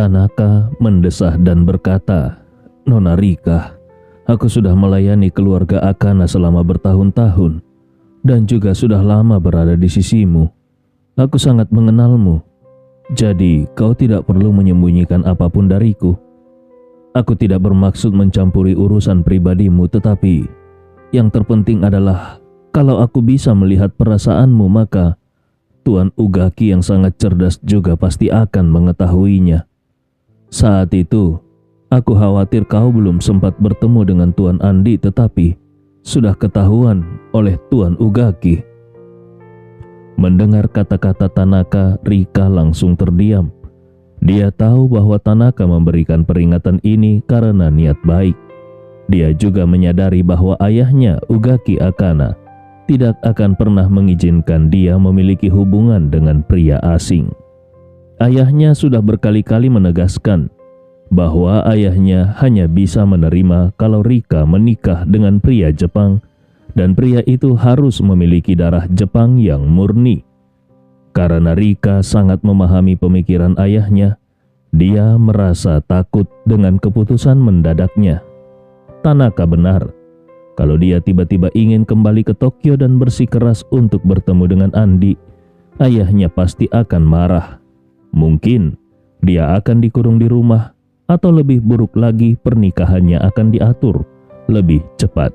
Tanaka mendesah dan berkata, "Nona Rika, aku sudah melayani keluarga Akana selama bertahun-tahun dan juga sudah lama berada di sisimu. Aku sangat mengenalmu, jadi kau tidak perlu menyembunyikan apapun dariku. Aku tidak bermaksud mencampuri urusan pribadimu, tetapi yang terpenting adalah kalau aku bisa melihat perasaanmu, maka Tuan Ugaki yang sangat cerdas juga pasti akan mengetahuinya. Saat itu, aku khawatir kau belum sempat bertemu dengan Tuan Andi, tetapi sudah ketahuan oleh Tuan Ugaki." Mendengar kata-kata Tanaka, Rika langsung terdiam. Dia tahu bahwa Tanaka memberikan peringatan ini karena niat baik. Dia juga menyadari bahwa ayahnya, Ugaki Akana, tidak akan pernah mengizinkan dia memiliki hubungan dengan pria asing. Ayahnya sudah berkali-kali menegaskan bahwa ayahnya hanya bisa menerima kalau Rika menikah dengan pria Jepang, dan pria itu harus memiliki darah Jepang yang murni. Karena Rika sangat memahami pemikiran ayahnya, dia merasa takut dengan keputusan mendadaknya. Tanaka benar. Kalau dia tiba-tiba ingin kembali ke Tokyo dan bersikeras untuk bertemu dengan Andi, ayahnya pasti akan marah. Mungkin dia akan dikurung di rumah, atau lebih buruk lagi pernikahannya akan diatur lebih cepat.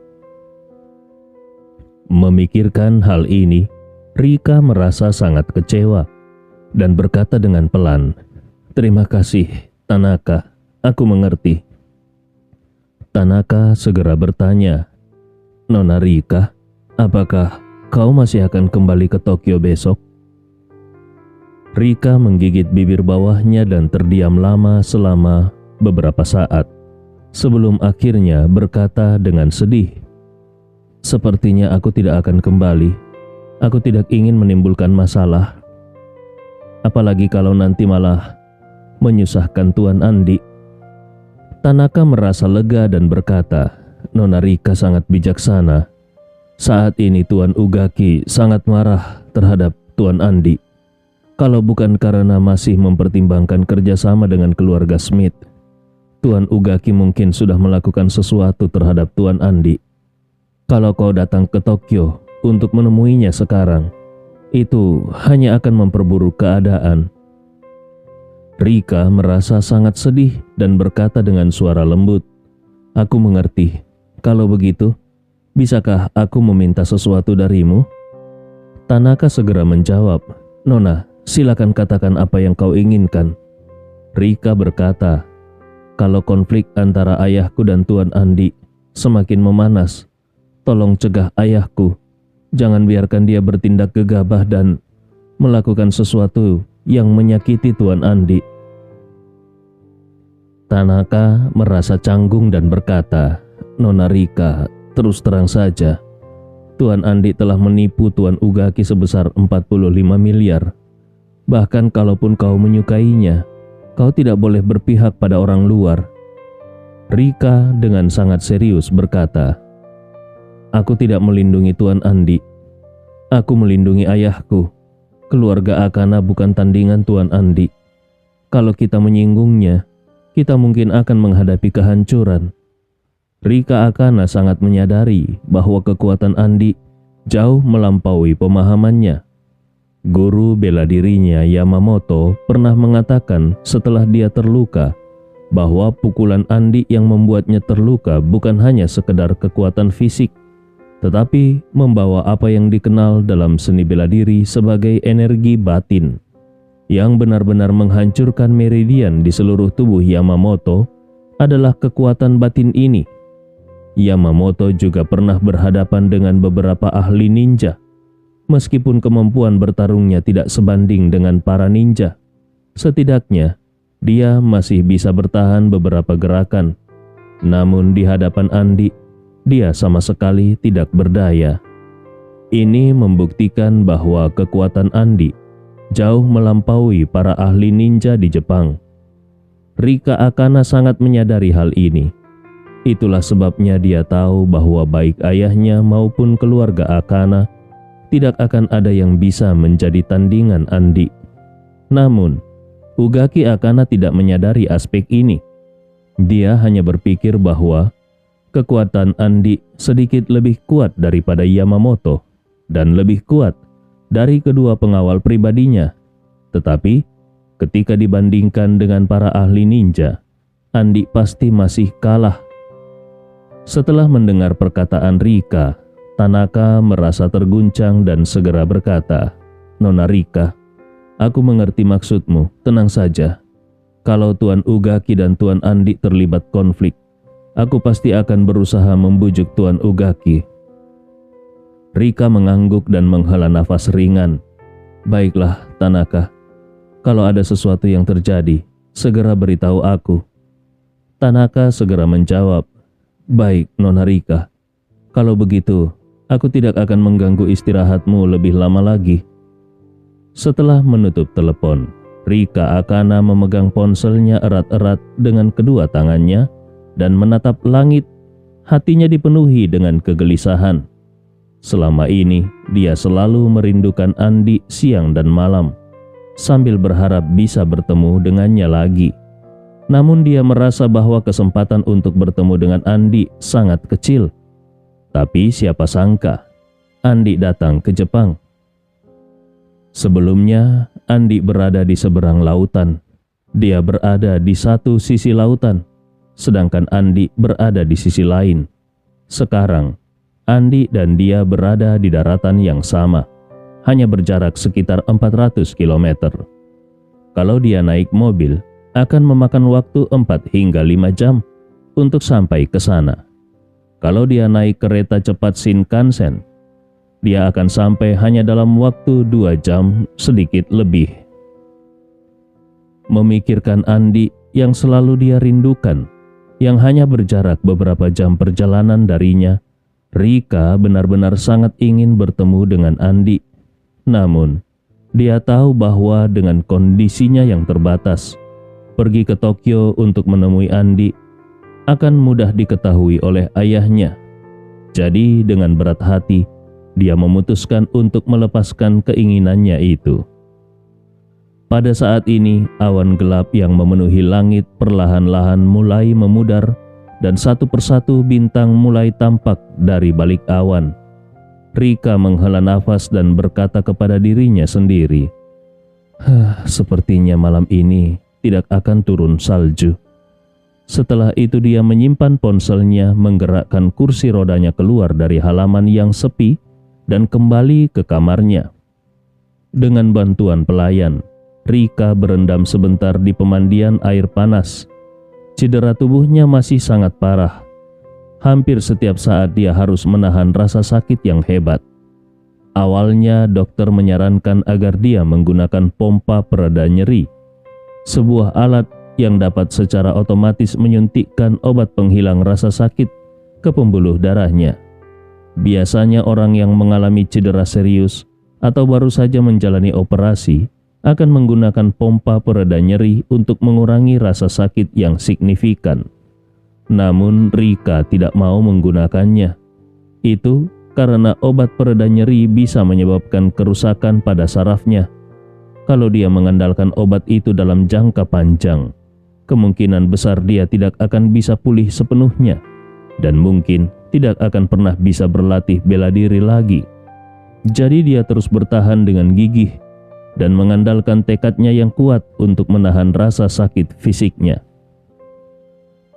Memikirkan hal ini, Rika merasa sangat kecewa dan berkata dengan pelan, "Terima kasih, Tanaka, aku mengerti." Tanaka segera bertanya, "Nona Rika, apakah kau masih akan kembali ke Tokyo besok?" Rika menggigit bibir bawahnya dan terdiam lama selama beberapa saat, sebelum akhirnya berkata dengan sedih, "Sepertinya aku tidak akan kembali. Aku tidak ingin menimbulkan masalah. Apalagi kalau nanti malah menyusahkan Tuan Andi." Tanaka merasa lega dan berkata, "Nona Rika sangat bijaksana. Saat ini Tuan Ugaki sangat marah terhadap Tuan Andi. Kalau bukan karena masih mempertimbangkan kerjasama dengan keluarga Smith, Tuan Ugaki mungkin sudah melakukan sesuatu terhadap Tuan Andi. Kalau kau datang ke Tokyo untuk menemuinya sekarang, itu hanya akan memperburuk keadaan." Rika merasa sangat sedih dan berkata dengan suara lembut, "Aku mengerti. Kalau begitu, bisakah aku meminta sesuatu darimu?" Tanaka segera menjawab, "Nona, silakan katakan apa yang kau inginkan." Rika berkata, "Kalau konflik antara ayahku dan Tuan Andi semakin memanas, tolong cegah ayahku. Jangan biarkan dia bertindak gegabah dan melakukan sesuatu yang menyakiti Tuan Andi." Tanaka merasa canggung dan berkata, "Nona Rika, terus terang saja, Tuan Andi telah menipu Tuan Ugaki sebesar 45 miliar. Bahkan kalaupun kau menyukainya, kau tidak boleh berpihak pada orang luar." Rika dengan sangat serius berkata, "Aku tidak melindungi Tuan Andi. Aku melindungi ayahku. Keluarga Akana bukan tandingan Tuan Andi. Kalau kita menyinggungnya, kita mungkin akan menghadapi kehancuran." Rika Akana sangat menyadari bahwa kekuatan Andi jauh melampaui pemahamannya. Guru bela dirinya Yamamoto pernah mengatakan setelah dia terluka bahwa pukulan Andi yang membuatnya terluka bukan hanya sekedar kekuatan fisik, tetapi membawa apa yang dikenal dalam seni bela diri sebagai energi batin yang benar-benar menghancurkan meridian di seluruh tubuh Yamamoto. Adalah kekuatan batin ini. Yamamoto juga pernah berhadapan dengan beberapa ahli ninja. Meskipun kemampuan bertarungnya tidak sebanding dengan para ninja, setidaknya dia masih bisa bertahan beberapa gerakan. Namun di hadapan Andi, dia sama sekali tidak berdaya. Ini membuktikan bahwa kekuatan Andi jauh melampaui para ahli ninja di Jepang. Rika Akana sangat menyadari hal ini. Itulah sebabnya dia tahu bahwa baik ayahnya maupun keluarga Akana tidak akan ada yang bisa menjadi tandingan Andi. Namun, Ugaki Akana tidak menyadari aspek ini. Dia hanya berpikir bahwa kekuatan Andi sedikit lebih kuat daripada Yamamoto dan lebih kuat dari kedua pengawal pribadinya. Tetapi ketika dibandingkan dengan para ahli ninja, Andi pasti masih kalah. Setelah mendengar perkataan Rika, Tanaka merasa terguncang dan segera berkata, "Nona Rika, aku mengerti maksudmu, tenang saja. Kalau Tuan Ugaki dan Tuan Andi terlibat konflik, aku pasti akan berusaha membujuk Tuan Ugaki." Rika mengangguk dan menghela nafas ringan. "Baiklah, Tanaka. Kalau ada sesuatu yang terjadi, segera beritahu aku." Tanaka segera menjawab, "Baik, Nona Rika. Kalau begitu, aku tidak akan mengganggu istirahatmu lebih lama lagi." Setelah menutup telepon, Rika Akana memegang ponselnya erat-erat dengan kedua tangannya dan menatap langit. Hatinya dipenuhi dengan kegelisahan. Selama ini, dia selalu merindukan Andi siang dan malam, sambil berharap bisa bertemu dengannya lagi. Namun dia merasa bahwa kesempatan untuk bertemu dengan Andi sangat kecil. Tapi siapa sangka, Andi datang ke Jepang. Sebelumnya, Andi berada di seberang lautan. Dia berada di satu sisi lautan, sedangkan Andi berada di sisi lain. Sekarang, Andi dan dia berada di daratan yang sama, hanya berjarak sekitar 400 km. Kalau dia naik mobil, akan memakan waktu 4 hingga 5 jam untuk sampai ke sana. Kalau dia naik kereta cepat Shinkansen, dia akan sampai hanya dalam waktu 2 jam sedikit lebih. Memikirkan Andi yang selalu dia rindukan, yang hanya berjarak beberapa jam perjalanan darinya, Rika benar-benar sangat ingin bertemu dengan Andi. Namun, dia tahu bahwa dengan kondisinya yang terbatas, pergi ke Tokyo untuk menemui Andi akan mudah diketahui oleh ayahnya. Jadi dengan berat hati, dia memutuskan untuk melepaskan keinginannya itu. Pada saat ini, awan gelap yang memenuhi langit perlahan-lahan mulai memudar dan satu persatu bintang mulai tampak dari balik awan. Rika menghela nafas dan berkata kepada dirinya sendiri, "Sepertinya malam ini tidak akan turun salju." Setelah itu dia menyimpan ponselnya, menggerakkan kursi rodanya keluar dari halaman yang sepi dan kembali ke kamarnya. Dengan bantuan pelayan, Rika berendam sebentar di pemandian air panas. Cedera tubuhnya masih sangat parah. Hampir setiap saat dia harus menahan rasa sakit yang hebat. Awalnya dokter menyarankan agar dia menggunakan pompa pereda nyeri, sebuah alat yang dapat secara otomatis menyuntikkan obat penghilang rasa sakit ke pembuluh darahnya. Biasanya orang yang mengalami cedera serius atau baru saja menjalani operasi akan menggunakan pompa pereda nyeri untuk mengurangi rasa sakit yang signifikan. Namun Rika tidak mau menggunakannya. Itu karena obat pereda nyeri bisa menyebabkan kerusakan pada sarafnya. Kalau dia mengandalkan obat itu dalam jangka panjang, kemungkinan besar dia tidak akan bisa pulih sepenuhnya dan mungkin tidak akan pernah bisa berlatih bela diri lagi. Jadi dia terus bertahan dengan gigih dan mengandalkan tekadnya yang kuat untuk menahan rasa sakit fisiknya.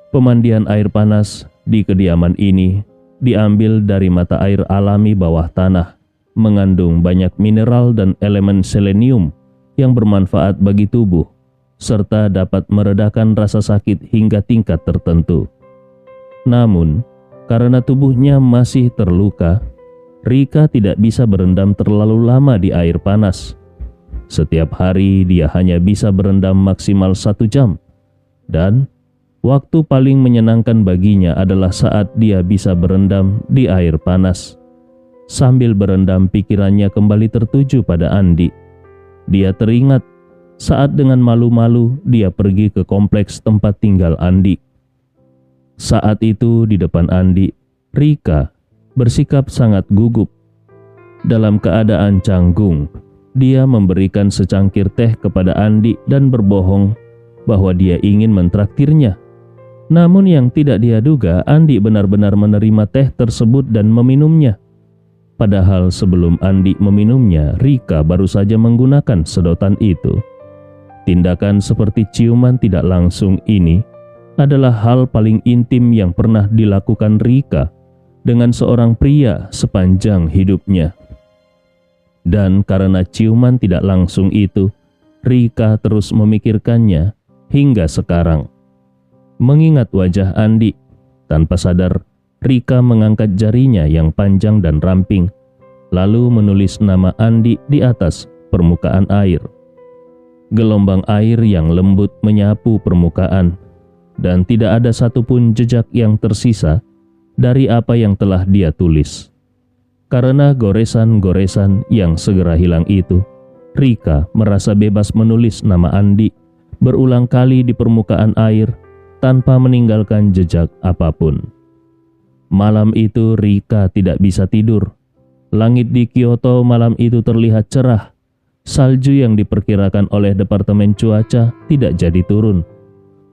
Pemandian air panas di kediaman ini diambil dari mata air alami bawah tanah, mengandung banyak mineral dan elemen selenium yang bermanfaat bagi tubuh, serta dapat meredakan rasa sakit hingga tingkat tertentu. Namun, karena tubuhnya masih terluka, Rika tidak bisa berendam terlalu lama di air panas. Setiap hari dia hanya bisa berendam maksimal 1 jam, dan waktu paling menyenangkan baginya adalah saat dia bisa berendam di air panas. Sambil berendam, pikirannya kembali tertuju pada Andi. Dia teringat saat dengan malu-malu dia pergi ke kompleks tempat tinggal Andi. Saat itu di depan Andi, Rika bersikap sangat gugup. Dalam keadaan canggung, dia memberikan secangkir teh kepada Andi dan berbohong bahwa dia ingin mentraktirnya. Namun yang tidak dia duga, Andi benar-benar menerima teh tersebut dan meminumnya. Padahal sebelum Andi meminumnya, Rika baru saja menggunakan sedotan itu. Tindakan seperti ciuman tidak langsung ini adalah hal paling intim yang pernah dilakukan Rika dengan seorang pria sepanjang hidupnya. Dan karena ciuman tidak langsung itu, Rika terus memikirkannya hingga sekarang. Mengingat wajah Andi, tanpa sadar Rika mengangkat jarinya yang panjang dan ramping, lalu menulis nama Andi di atas permukaan air. Gelombang air yang lembut menyapu permukaan, dan tidak ada satupun jejak yang tersisa dari apa yang telah dia tulis. Karena goresan-goresan yang segera hilang itu, Rika merasa bebas menulis nama Andi berulang kali di permukaan air tanpa meninggalkan jejak apapun. Malam itu Rika tidak bisa tidur. Langit di Kyoto malam itu terlihat cerah. Salju yang diperkirakan oleh Departemen Cuaca tidak jadi turun.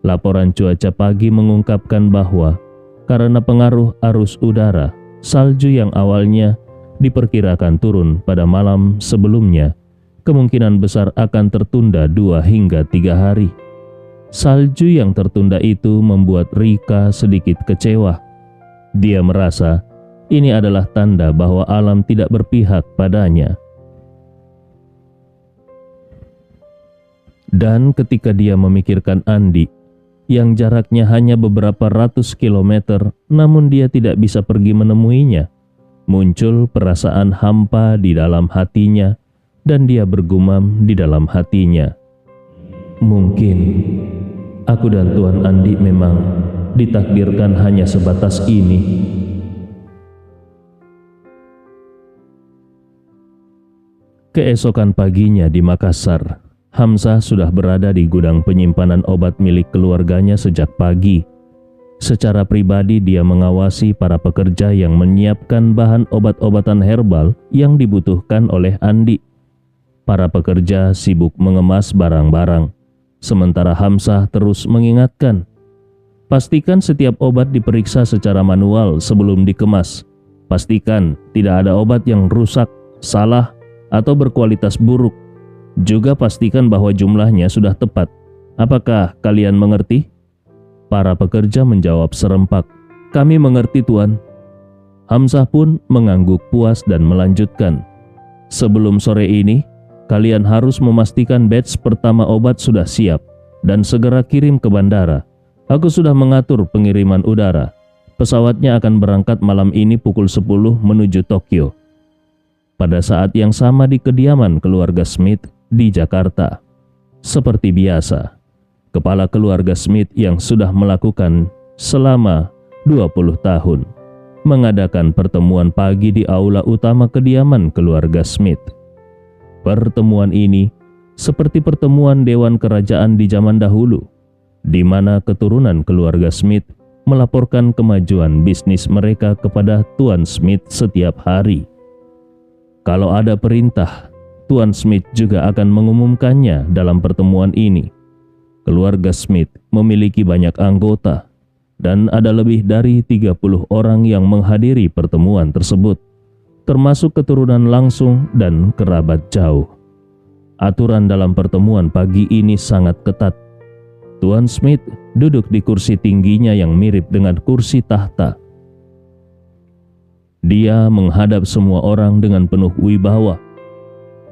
Laporan cuaca pagi mengungkapkan bahwa karena pengaruh arus udara, salju yang awalnya diperkirakan turun pada malam sebelumnya kemungkinan besar akan tertunda 2 hingga 3 hari. Salju yang tertunda itu membuat Rika sedikit kecewa. Dia merasa ini adalah tanda bahwa alam tidak berpihak padanya. Dan ketika dia memikirkan Andi, yang jaraknya hanya beberapa ratus kilometer, namun dia tidak bisa pergi menemuinya, muncul perasaan hampa di dalam hatinya, dan dia bergumam di dalam hatinya, mungkin aku dan Tuan Andi memang ditakdirkan hanya sebatas ini. Keesokan paginya di Makassar, Hamzah sudah berada di gudang penyimpanan obat milik keluarganya sejak pagi. Secara pribadi dia mengawasi para pekerja yang menyiapkan bahan obat-obatan herbal yang dibutuhkan oleh Andi. Para pekerja sibuk mengemas barang-barang, sementara Hamzah terus mengingatkan, pastikan setiap obat diperiksa secara manual sebelum dikemas. Pastikan tidak ada obat yang rusak, salah, atau berkualitas buruk. Juga pastikan bahwa jumlahnya sudah tepat. Apakah kalian mengerti? Para pekerja menjawab serempak, kami mengerti Tuan. Hamzah pun mengangguk puas dan melanjutkan, sebelum sore ini, kalian harus memastikan batch pertama obat sudah siap dan segera kirim ke bandara. Aku sudah mengatur pengiriman udara. Pesawatnya akan berangkat malam ini pukul 10 menuju Tokyo. Pada saat yang sama di kediaman keluarga Smith di Jakarta. Seperti biasa, kepala keluarga Smith yang sudah melakukan selama 20 tahun mengadakan pertemuan pagi di aula utama kediaman keluarga Smith. Pertemuan ini seperti pertemuan Dewan Kerajaan di zaman dahulu, di mana keturunan keluarga Smith melaporkan kemajuan bisnis mereka kepada Tuan Smith setiap hari. Kalau ada perintah, Tuan Smith juga akan mengumumkannya dalam pertemuan ini. Keluarga Smith memiliki banyak anggota, dan ada lebih dari 30 orang yang menghadiri pertemuan tersebut, termasuk keturunan langsung dan kerabat jauh. Aturan dalam pertemuan pagi ini sangat ketat. Tuan Smith duduk di kursi tingginya yang mirip dengan kursi tahta. Dia menghadap semua orang dengan penuh wibawa.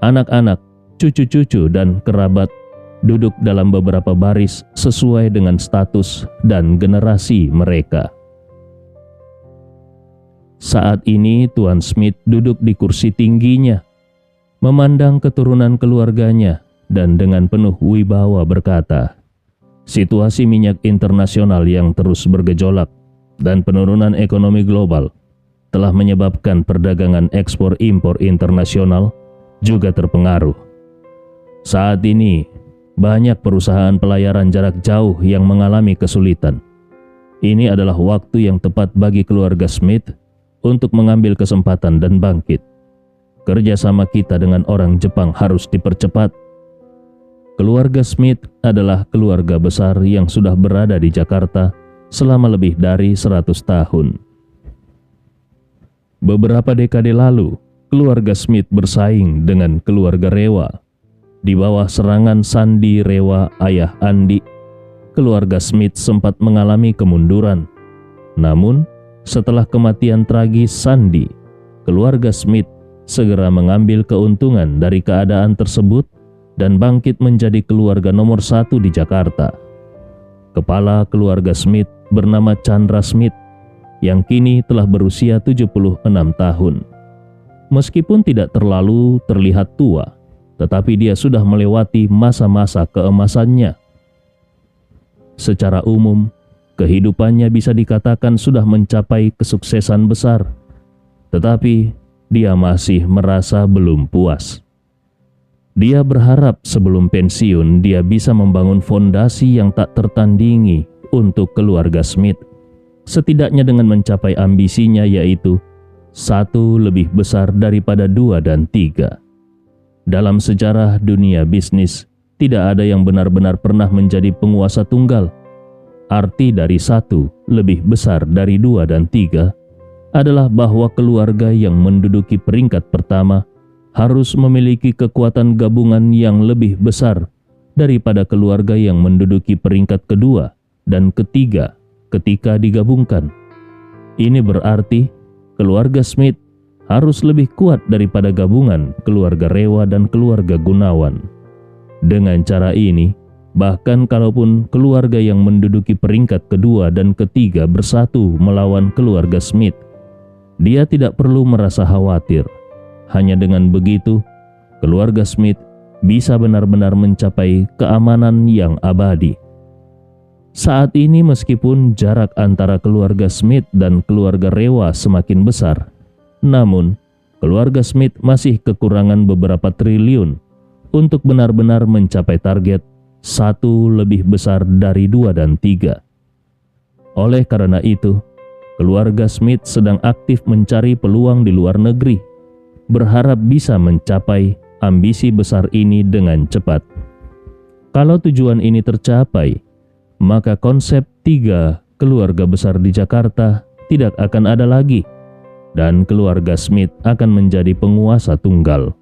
Anak-anak, cucu-cucu, dan kerabat duduk dalam beberapa baris sesuai dengan status dan generasi mereka. Saat ini Tuan Smith duduk di kursi tingginya, memandang keturunan keluarganya dan dengan penuh wibawa berkata, situasi minyak internasional yang terus bergejolak dan penurunan ekonomi global telah menyebabkan perdagangan ekspor-impor internasional juga terpengaruh. Saat ini, banyak perusahaan pelayaran jarak jauh yang mengalami kesulitan. Ini adalah waktu yang tepat bagi keluarga Smith untuk mengambil kesempatan dan bangkit. kerjasama kita dengan orang Jepang harus dipercepat. Keluarga Smith adalah keluarga besar yang sudah berada di Jakarta selama lebih dari 100 tahun. Beberapa dekade lalu, keluarga Smith bersaing dengan keluarga Rewa. Di bawah serangan Sandi Rewa, ayah Andi, keluarga Smith sempat mengalami kemunduran. Namun, setelah kematian tragis Sandi, keluarga Smith segera mengambil keuntungan dari keadaan tersebut dan bangkit menjadi keluarga nomor 1 di Jakarta. Kepala keluarga Smith bernama Chandra Smith, yang kini telah berusia 76 tahun. Meskipun tidak terlalu terlihat tua, tetapi dia sudah melewati masa-masa keemasannya. Secara umum, kehidupannya bisa dikatakan sudah mencapai kesuksesan besar, tetapi dia masih merasa belum puas. Dia berharap sebelum pensiun dia bisa membangun fondasi yang tak tertandingi untuk keluarga Smith, setidaknya dengan mencapai ambisinya, yaitu 1 lebih besar daripada 2 dan 3. Dalam sejarah dunia bisnis, tidak ada yang benar-benar pernah menjadi penguasa tunggal. Arti dari 1 lebih besar dari 2 dan 3 adalah bahwa keluarga yang menduduki peringkat pertama harus memiliki kekuatan gabungan yang lebih besar daripada keluarga yang menduduki peringkat kedua dan ketiga ketika digabungkan. Ini berarti keluarga Smith harus lebih kuat daripada gabungan keluarga Rewa dan keluarga Gunawan. Dengan cara ini, bahkan kalaupun keluarga yang menduduki peringkat kedua dan ketiga bersatu melawan keluarga Smith, dia tidak perlu merasa khawatir. Hanya dengan begitu, keluarga Smith bisa benar-benar mencapai keamanan yang abadi. Saat ini meskipun jarak antara keluarga Smith dan keluarga Rewa semakin besar, namun keluarga Smith masih kekurangan beberapa triliun untuk benar-benar mencapai target 1 lebih besar dari 2 dan 3. Oleh karena itu, keluarga Smith sedang aktif mencari peluang di luar negeri, berharap bisa mencapai ambisi besar ini dengan cepat. Kalau tujuan ini tercapai, maka konsep 3 keluarga besar di Jakarta tidak akan ada lagi, dan keluarga Smith akan menjadi penguasa tunggal.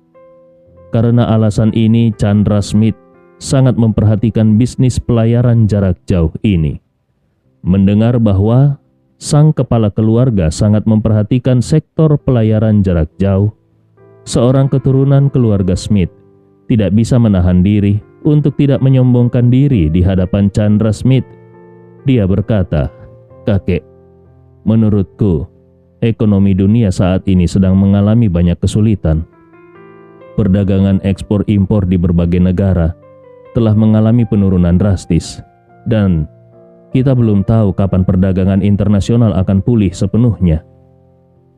Karena alasan ini, Chandra Smith sangat memperhatikan bisnis pelayaran jarak jauh ini. Mendengar bahwa sang kepala keluarga sangat memperhatikan sektor pelayaran jarak jauh, seorang keturunan keluarga Smith tidak bisa menahan diri untuk tidak menyombongkan diri di hadapan Chandra Smith. Dia berkata, "Kakek, menurutku, ekonomi dunia saat ini sedang mengalami banyak kesulitan. Perdagangan ekspor-impor di berbagai negara telah mengalami penurunan drastis, dan kita belum tahu kapan perdagangan internasional akan pulih sepenuhnya.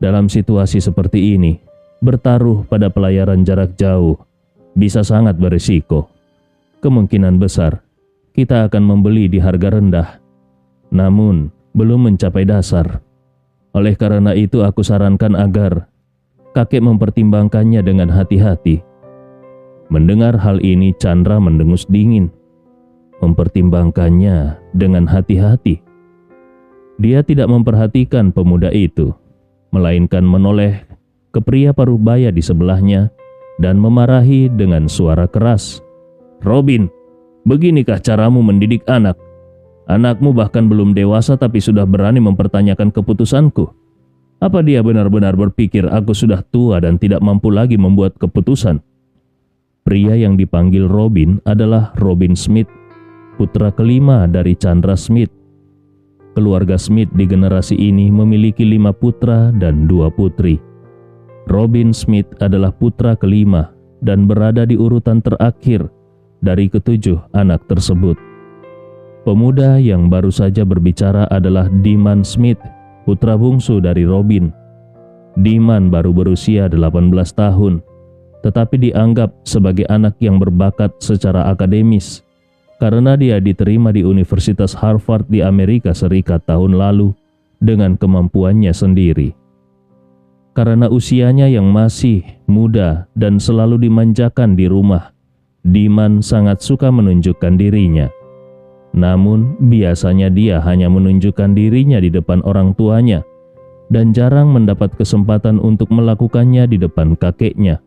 Dalam situasi seperti ini, bertaruh pada pelayaran jarak jauh bisa sangat berisiko. Kemungkinan besar kita akan membeli di harga rendah, namun belum mencapai dasar. Oleh karena itu aku sarankan agar kakek mempertimbangkannya dengan hati-hati." Mendengar hal ini, Chandra mendengus dingin. Mempertimbangkannya dengan hati-hati. Dia tidak memperhatikan pemuda itu, melainkan menoleh ke pria paruh baya di sebelahnya dan memarahi dengan suara keras. "Robin, beginikah caramu mendidik anak? Anakmu bahkan belum dewasa tapi sudah berani mempertanyakan keputusanku. Apa dia benar-benar berpikir aku sudah tua dan tidak mampu lagi membuat keputusan?" Pria yang dipanggil Robin adalah Robin Smith, putra kelima dari Chandra Smith. Keluarga Smith di generasi ini memiliki 5 putra dan 2 putri. Robin Smith adalah putra kelima dan berada di urutan terakhir dari ke-7 anak tersebut. Pemuda yang baru saja berbicara adalah Diman Smith, putra bungsu dari Robin. Diman baru berusia 18 tahun, tetapi dianggap sebagai anak yang berbakat secara akademis karena dia diterima di Universitas Harvard di Amerika Serikat tahun lalu dengan kemampuannya sendiri. Karena usianya yang masih muda dan selalu dimanjakan di rumah, Diman sangat suka menunjukkan dirinya. Namun, biasanya dia hanya menunjukkan dirinya di depan orang tuanya dan jarang mendapat kesempatan untuk melakukannya di depan kakeknya.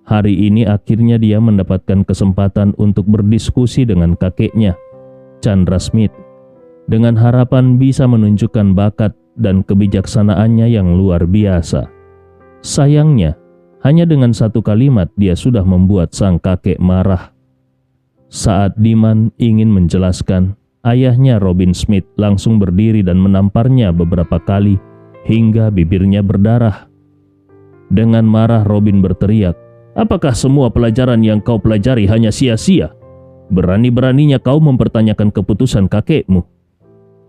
Hari ini akhirnya dia mendapatkan kesempatan untuk berdiskusi dengan kakeknya, Chandra Smith, dengan harapan bisa menunjukkan bakat dan kebijaksanaannya yang luar biasa. Sayangnya, hanya dengan satu kalimat dia sudah membuat sang kakek marah. Saat Diman ingin menjelaskan, ayahnya Robin Smith langsung berdiri dan menamparnya beberapa kali hingga bibirnya berdarah. Dengan marah Robin berteriak, "Apakah semua pelajaran yang kau pelajari hanya sia-sia? Berani-beraninya kau mempertanyakan keputusan kakekmu."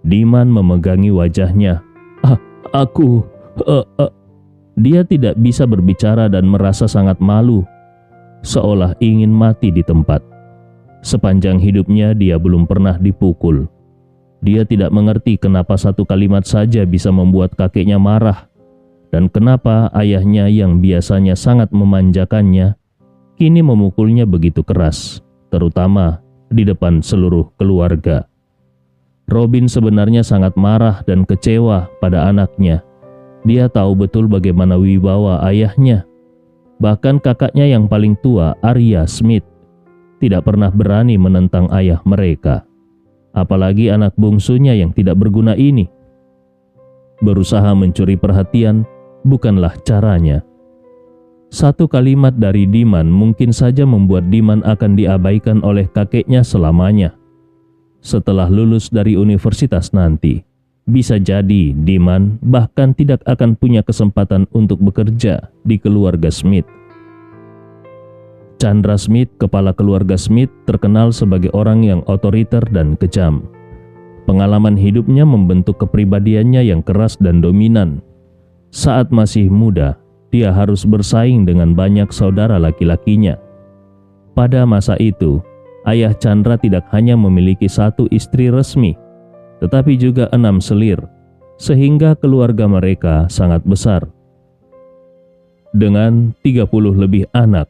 Diman memegangi wajahnya. Aku... Dia tidak bisa berbicara dan merasa sangat malu, seolah ingin mati di tempat. Sepanjang hidupnya dia belum pernah dipukul. Dia tidak mengerti kenapa satu kalimat saja bisa membuat kakeknya marah, dan kenapa ayahnya yang biasanya sangat memanjakannya, kini memukulnya begitu keras, terutama di depan seluruh keluarga. Robin sebenarnya sangat marah dan kecewa pada anaknya. Dia tahu betul bagaimana wibawa ayahnya. Bahkan kakaknya yang paling tua, Arya Smith, tidak pernah berani menentang ayah mereka. Apalagi anak bungsunya yang tidak berguna ini. Berusaha mencuri perhatian bukanlah caranya. Satu kalimat dari Diman mungkin saja membuat Diman akan diabaikan oleh kakeknya selamanya. Setelah lulus dari universitas nanti, bisa jadi Diman bahkan tidak akan punya kesempatan untuk bekerja di keluarga Smith. Chandra Smith, kepala keluarga Smith, terkenal sebagai orang yang otoriter dan kejam. Pengalaman hidupnya membentuk kepribadiannya yang keras dan dominan. Saat masih muda, dia harus bersaing dengan banyak saudara laki-lakinya. Pada masa itu, ayah Chandra tidak hanya memiliki satu istri resmi, tetapi juga 6 selir, sehingga keluarga mereka sangat besar. Dengan 30 lebih anak,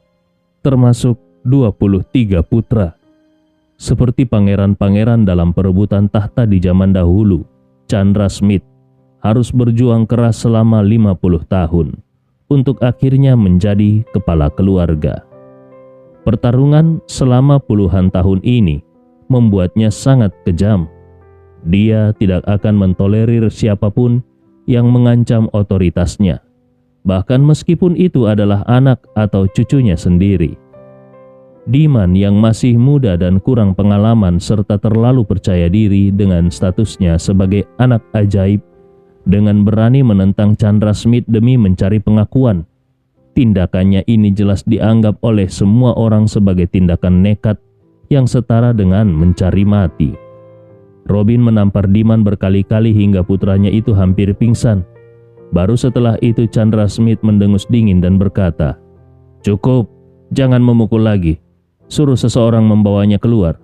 termasuk 23 putra. Seperti pangeran-pangeran dalam perebutan tahta di zaman dahulu, Chandra Smith harus berjuang keras selama 50 tahun untuk akhirnya menjadi kepala keluarga. Pertarungan selama puluhan tahun ini membuatnya sangat kejam. Dia tidak akan mentolerir siapapun yang mengancam otoritasnya, bahkan meskipun itu adalah anak atau cucunya sendiri. Diman yang masih muda dan kurang pengalaman serta terlalu percaya diri dengan statusnya sebagai anak ajaib, dengan berani menentang Chandra Smith demi mencari pengakuan. Tindakannya ini jelas dianggap oleh semua orang sebagai tindakan nekat yang setara dengan mencari mati. Robin menampar Diman berkali-kali hingga putranya itu hampir pingsan. Baru setelah itu Chandra Smith mendengus dingin dan berkata, "Cukup, jangan memukul lagi. Suruh seseorang membawanya keluar.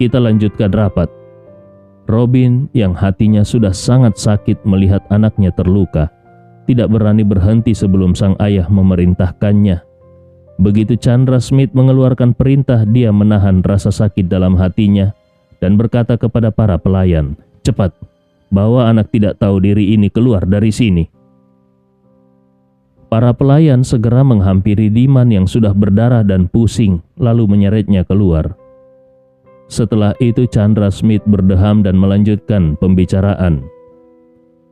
Kita lanjutkan rapat." Robin yang hatinya sudah sangat sakit melihat anaknya terluka, tidak berani berhenti sebelum sang ayah memerintahkannya. Begitu Chandra Smith mengeluarkan perintah, dia menahan rasa sakit dalam hatinya dan berkata kepada para pelayan, "Cepat, bawa anak tidak tahu diri ini keluar dari sini." Para pelayan segera menghampiri Diman yang sudah berdarah dan pusing, lalu menyeretnya keluar. Setelah itu Chandra Smith berdeham dan melanjutkan pembicaraan.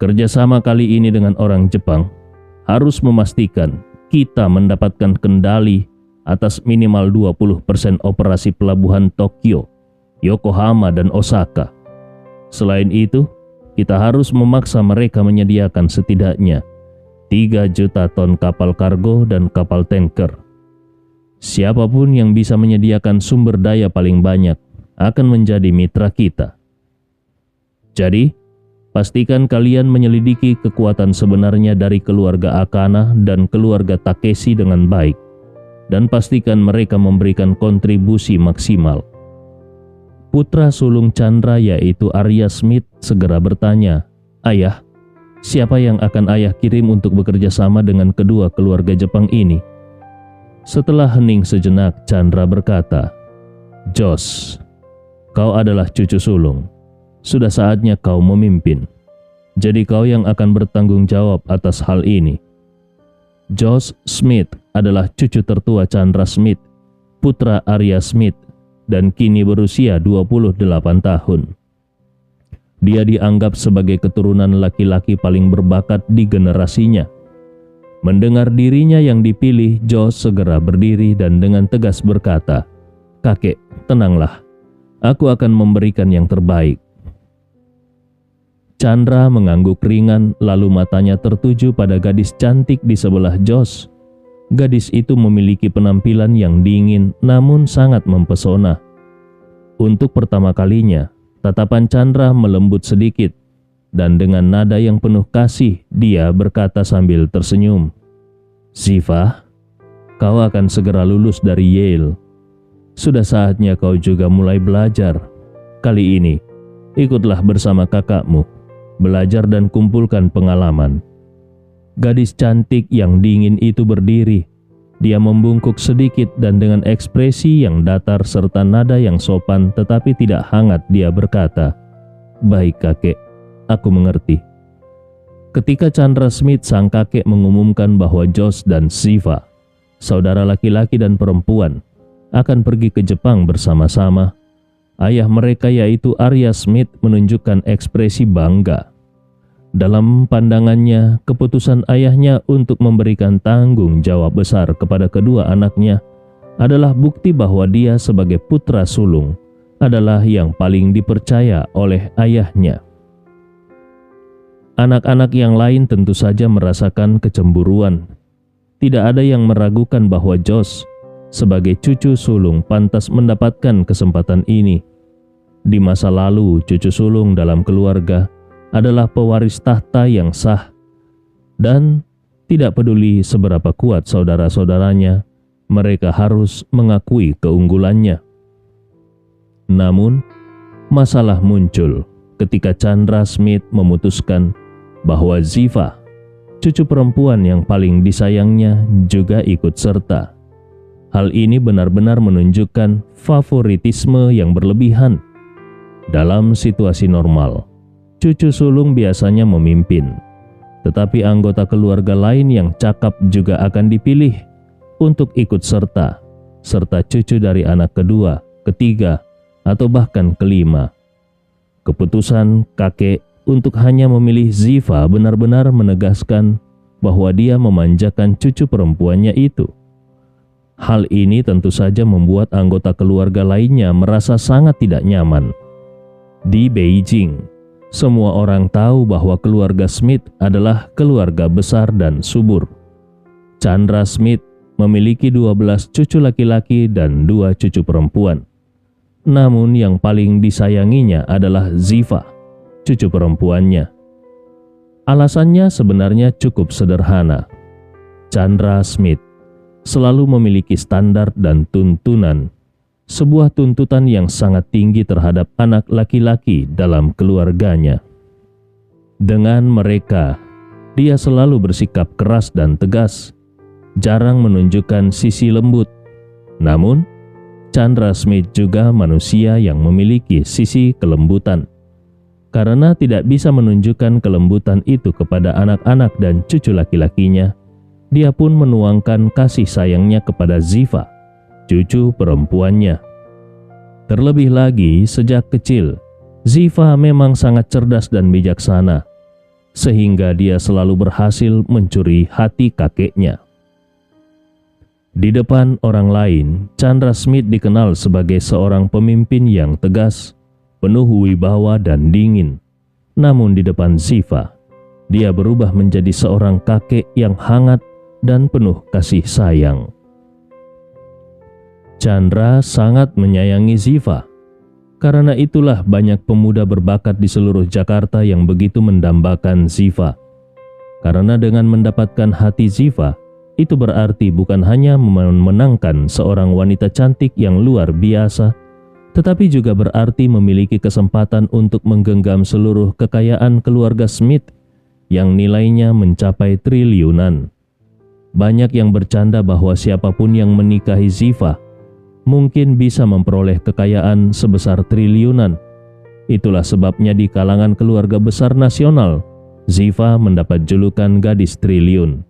"Kerjasama kali ini dengan orang Jepang harus memastikan kita mendapatkan kendali atas minimal 20% operasi pelabuhan Tokyo, Yokohama, dan Osaka. Selain itu, kita harus memaksa mereka menyediakan setidaknya 3 juta ton kapal kargo dan kapal tanker. Siapapun yang bisa menyediakan sumber daya paling banyak akan menjadi mitra kita. Jadi, pastikan kalian menyelidiki kekuatan sebenarnya dari keluarga Akana dan keluarga Takeshi dengan baik, dan pastikan mereka memberikan kontribusi maksimal." Putra sulung Chandra yaitu Arya Smith segera bertanya, "Ayah, Siapa yang akan ayah kirim untuk bekerja sama dengan kedua keluarga Jepang ini? Setelah hening sejenak, Chandra berkata, Josh, kau adalah cucu sulung. Sudah saatnya kau memimpin. Jadi kau yang akan bertanggung jawab atas hal ini. Josh Smith adalah cucu tertua Chandra Smith, putra Arya Smith, dan kini berusia 28 tahun. Dia dianggap sebagai keturunan laki-laki paling berbakat di generasinya. Mendengar dirinya yang dipilih, Josh segera berdiri dan dengan tegas berkata, "Kakek, tenanglah. Aku akan memberikan yang terbaik." Chandra mengangguk ringan, lalu matanya tertuju pada gadis cantik di sebelah Josh. Gadis itu memiliki penampilan yang dingin namun sangat mempesona. Untuk pertama kalinya, tatapan Chandra melembut sedikit, dan dengan nada yang penuh kasih, dia berkata sambil tersenyum, "Ziva, kau akan segera lulus dari Yale. Sudah saatnya kau juga mulai belajar. Kali ini, ikutlah bersama kakakmu, belajar dan kumpulkan pengalaman." Gadis cantik yang dingin itu berdiri. Dia membungkuk sedikit dan dengan ekspresi yang datar serta nada yang sopan tetapi tidak hangat dia berkata, "Baik kakek, aku mengerti." Ketika Chandra Smith sang kakek mengumumkan bahwa Josh dan Ziva, saudara laki-laki dan perempuan, akan pergi ke Jepang bersama-sama, ayah mereka yaitu Arya Smith menunjukkan ekspresi bangga. Dalam pandangannya, keputusan ayahnya untuk memberikan tanggung jawab besar kepada kedua anaknya adalah bukti bahwa dia sebagai putra sulung adalah yang paling dipercaya oleh ayahnya. Anak-anak yang lain tentu saja merasakan kecemburuan. Tidak ada yang meragukan bahwa Josh sebagai cucu sulung pantas mendapatkan kesempatan ini. Di masa lalu, cucu sulung dalam keluarga adalah pewaris tahta yang sah, dan tidak peduli seberapa kuat saudara-saudaranya, mereka harus mengakui keunggulannya. Namun, masalah muncul ketika Chandra Smith memutuskan bahwa Ziva, cucu perempuan yang paling disayangnya, juga ikut serta. Hal ini benar-benar menunjukkan favoritisme yang berlebihan. Dalam situasi normal, cucu sulung biasanya memimpin, tetapi anggota keluarga lain yang cakap juga akan dipilih untuk ikut serta cucu dari anak kedua, ketiga, atau bahkan kelima. Keputusan kakek untuk hanya memilih Ziva benar-benar menegaskan bahwa dia memanjakan cucu perempuannya itu. Hal ini tentu saja membuat anggota keluarga lainnya merasa sangat tidak nyaman. Di Beijing, semua orang tahu bahwa keluarga Smith adalah keluarga besar dan subur. Chandra Smith memiliki 12 cucu laki-laki dan 2 cucu perempuan. Namun yang paling disayanginya adalah Ziva, cucu perempuannya. Alasannya sebenarnya cukup sederhana. Chandra Smith selalu memiliki standar dan tuntunan, sebuah tuntutan yang sangat tinggi terhadap anak laki-laki dalam keluarganya. Dengan mereka, dia selalu bersikap keras dan tegas, jarang menunjukkan sisi lembut. Namun, Chandra Smith juga manusia yang memiliki sisi kelembutan. Karena tidak bisa menunjukkan kelembutan itu kepada anak-anak dan cucu laki-lakinya, dia pun menuangkan kasih sayangnya kepada Ziva, cucu perempuannya. Terlebih lagi, sejak kecil, Ziva memang sangat cerdas dan bijaksana, sehingga dia selalu berhasil mencuri hati kakeknya. Di depan orang lain, Chandra Smith dikenal sebagai seorang pemimpin yang tegas, penuh wibawa dan dingin. Namun di depan Ziva, dia berubah menjadi seorang kakek yang hangat dan penuh kasih sayang. Chandra sangat menyayangi Ziva. Karena itulah banyak pemuda berbakat di seluruh Jakarta yang begitu mendambakan Ziva. Karena dengan mendapatkan hati Ziva, itu berarti bukan hanya memenangkan seorang wanita cantik yang luar biasa, tetapi juga berarti memiliki kesempatan untuk menggenggam seluruh kekayaan keluarga Smith yang nilainya mencapai triliunan. Banyak yang bercanda bahwa siapapun yang menikahi Ziva mungkin bisa memperoleh kekayaan sebesar triliunan. Itulah sebabnya di kalangan keluarga besar nasional, Ziva mendapat julukan gadis triliun.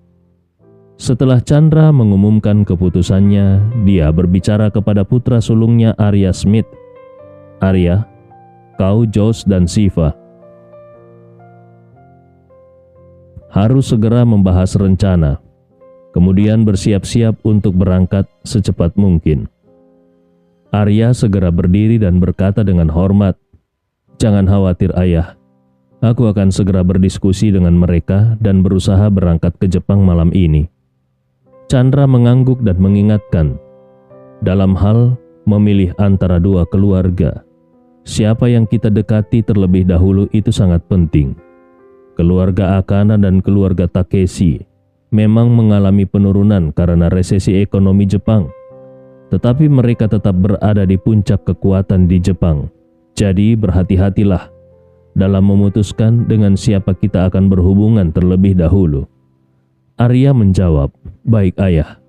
Setelah Chandra mengumumkan keputusannya, dia berbicara kepada putra sulungnya Arya Smith. Arya, kau, Josh, dan Ziva harus segera membahas rencana, kemudian bersiap-siap untuk berangkat secepat mungkin. Arya segera berdiri dan berkata dengan hormat, "Jangan khawatir ayah, aku akan segera berdiskusi dengan mereka dan berusaha berangkat ke Jepang malam ini." Chandra mengangguk dan mengingatkan, dalam hal memilih antara dua keluarga, siapa yang kita dekati terlebih dahulu itu sangat penting. Keluarga Akana dan keluarga Takeshi memang mengalami penurunan karena resesi ekonomi Jepang, tetapi mereka tetap berada di puncak kekuatan di Jepang. Jadi berhati-hatilah dalam memutuskan dengan siapa kita akan berhubungan terlebih dahulu. Arya menjawab, "Baik ayah,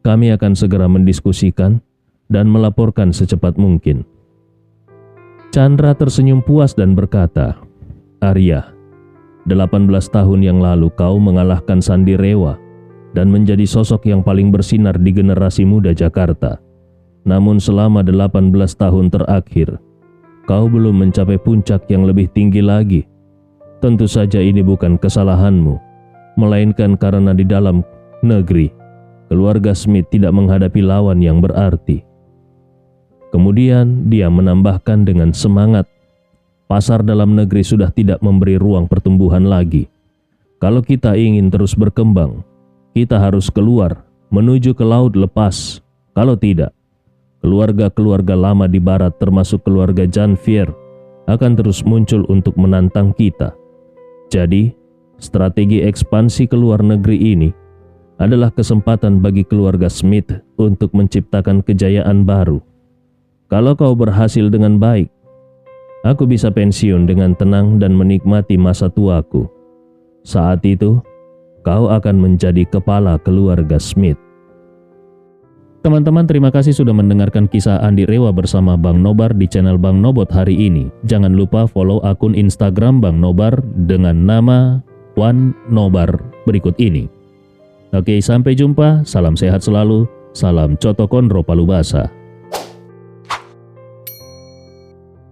kami akan segera mendiskusikan dan melaporkan secepat mungkin." Chandra tersenyum puas dan berkata, "Arya, 18 tahun yang lalu kau mengalahkan Sandi Rewa dan menjadi sosok yang paling bersinar di generasi muda Jakarta. Namun selama 18 tahun terakhir, kau belum mencapai puncak yang lebih tinggi lagi. Tentu saja ini bukan kesalahanmu, melainkan karena di dalam negeri, keluarga Smith tidak menghadapi lawan yang berarti." Kemudian dia menambahkan dengan semangat, "Pasar dalam negeri sudah tidak memberi ruang pertumbuhan lagi. Kalau kita ingin terus berkembang, kita harus keluar menuju ke laut lepas. Kalau tidak, keluarga-keluarga lama di barat termasuk keluarga Janvier akan terus muncul untuk menantang kita. Jadi, strategi ekspansi ke luar negeri ini adalah kesempatan bagi keluarga Smith untuk menciptakan kejayaan baru. Kalau kau berhasil dengan baik, aku bisa pensiun dengan tenang dan menikmati masa tuaku. Saat itu, kau akan menjadi kepala keluarga Smith." Teman-teman, terima kasih sudah mendengarkan kisah Andi Rewa bersama Bang Nobar di channel Bang Nobot hari ini. Jangan lupa follow akun Instagram Bang Nobar dengan nama Wan Nobar berikut ini. Oke, sampai jumpa, salam sehat selalu, salam Cotokondro Palubasa.